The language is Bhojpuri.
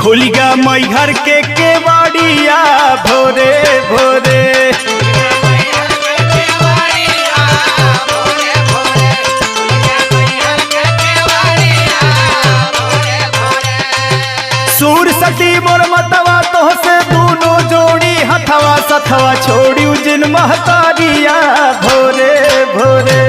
खुल गया मई घर के केवाड़िया भोरे भोरे। सूर सती मोर मतवा तो से दोनों जोड़ी हथवा सथवा छोड़ी जिन महतारिया भोरे भोरे।